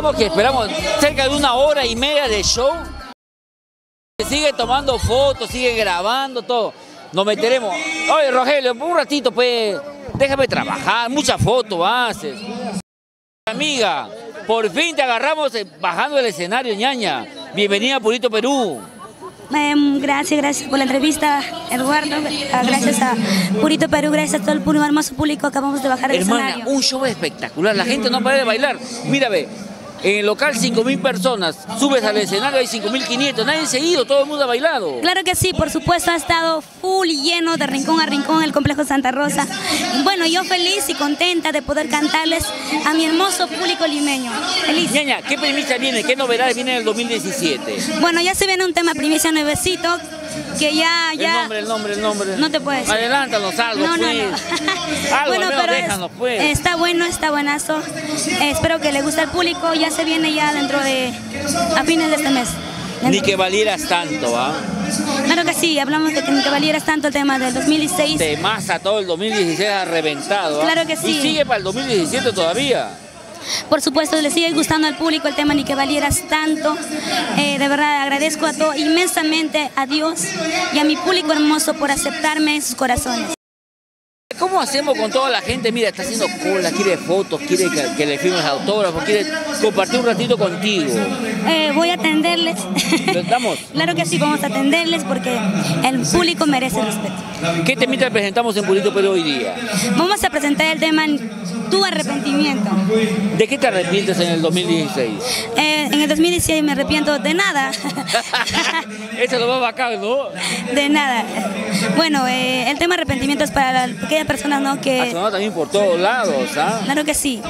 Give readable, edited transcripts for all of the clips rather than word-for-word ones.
estamos que esperamos cerca de 1 hora y media de show. Sigue tomando fotos, sigue grabando todo. Nos meteremos. Oye, Rogelio, un ratito, pues, déjame trabajar. Muchas fotos haces. Amiga, por fin te agarramos bajando el escenario, ñaña. Bienvenida a Purito Perú. Gracias por la entrevista, Eduardo. Gracias a Purito Perú, gracias a todo el hermoso público. Acabamos de bajar el escenario. Hermana, un show espectacular. La gente no para de bailar. Mira, ve. En el local 5.000 personas, subes al escenario, hay 5.500, nadie se ha ido, todo el mundo ha bailado. Claro que sí, por supuesto, ha estado full y lleno de rincón a rincón el complejo Santa Rosa. Bueno, yo feliz y contenta de poder cantarles a mi hermoso público limeño. Feliz. Ñaña, ¿qué primicia viene? ¿Qué novedades vienen en el 2017? Bueno, ya se viene un tema primicia nuevecito, que ya... El nombre. No te puedes decir. Adelántanos algo, no. Algo, bueno, pero déjanos, pues. Está buenazo. Espero que le guste al público. Ya se viene ya a fines de este mes. Ni que valieras tanto, ¿ah? Claro que sí, hablamos de que ni que valieras tanto el tema del 2016. Temaza todo el 2016 ha reventado, ¿ah? Claro que sí. Y sigue para el 2017 todavía. Por supuesto, le sigue gustando al público el tema Ni que valieras tanto. De verdad, agradezco a todo inmensamente a Dios y a mi público hermoso por aceptarme en sus corazones. ¿Cómo hacemos con toda la gente? Mira, está haciendo cola, quiere fotos, quiere que le firmes autógrafos, quiere compartir un ratito contigo. Voy a atenderles. ¿Estamos? Claro que sí, vamos a atenderles porque el público merece respeto. ¿Qué temita presentamos en Purito Perú hoy día? Vamos a presentar el tema Tu arrepentimiento. ¿De qué te arrepientes en el 2016? En el 2016 me arrepiento de nada. Eso es lo más bacán, ¿no? De nada. Bueno, el tema arrepentimiento es para aquellas personas, ¿no? Que... Ha sonado también por todos lados, ¿ah? Claro que sí.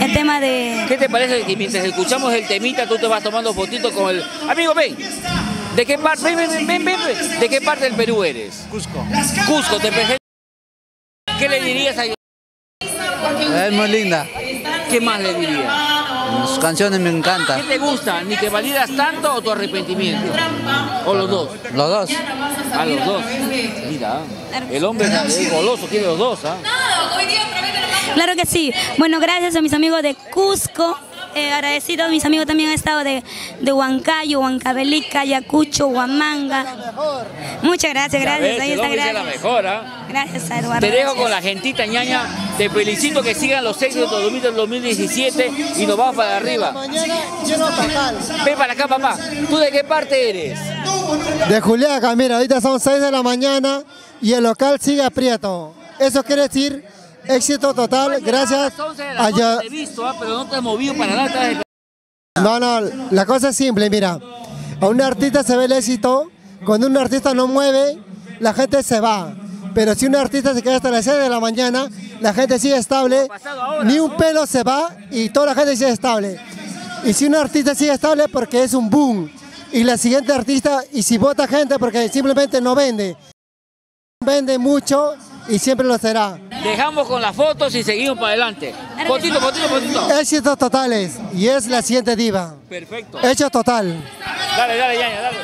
El tema de... ¿Qué te parece que mientras escuchamos el temita tú te vas tomando fotitos con el... Amigo, ven. ¿De qué parte? Ven. ¿De qué parte del Perú eres? Cusco. Cusco, te presento. ¿Qué le dirías a... Es muy linda. ¿Qué más le dirías? Sus canciones me encantan. ¿Qué te gusta? ¿Ni que valieras tanto o tu arrepentimiento? ¿O los dos? Los dos. A los dos. Mira, el hombre es goloso, quiere los dos, ¿ah? Claro que sí. Bueno, gracias a mis amigos de Cusco. Agradecido a mis amigos también han estado de Huancayo, Huancavelica, Ayacucho, Huamanga. Muchas gracias. Ahí está, gracias. La mejor, ¿ah? Gracias, Eduardo. Te dejo con la gentita, ñaña. Te felicito que sigan los éxitos del 2017 y nos vamos para arriba. Ven para acá, papá. ¿Tú de qué parte eres? De Juliaca, mira, ahorita son 6 de la mañana y el local sigue aprieto. Eso quiere decir éxito total, gracias a... Te he visto, pero no te has movido para nada. No, la cosa es simple, mira. A un artista se ve el éxito, cuando un artista no mueve, la gente se va. Pero si un artista se queda hasta las 6 de la mañana, la gente sigue estable, ni un pelo se va y toda la gente sigue estable. Y si un artista sigue estable porque es un boom, y la siguiente artista, y si vota gente porque simplemente no vende. Vende mucho y siempre lo será. Dejamos con las fotos y seguimos para adelante. Fotito. Éxitos totales y es la siguiente diva. Perfecto. Hecho total. Dale, ñaña, dale.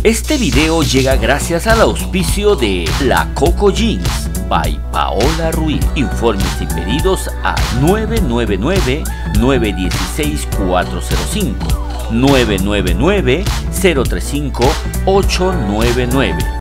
Este video llega gracias al auspicio de La Coco Jeans by Paola Ruiz. Informes y pedidos a 999-916-405, 999-035-899.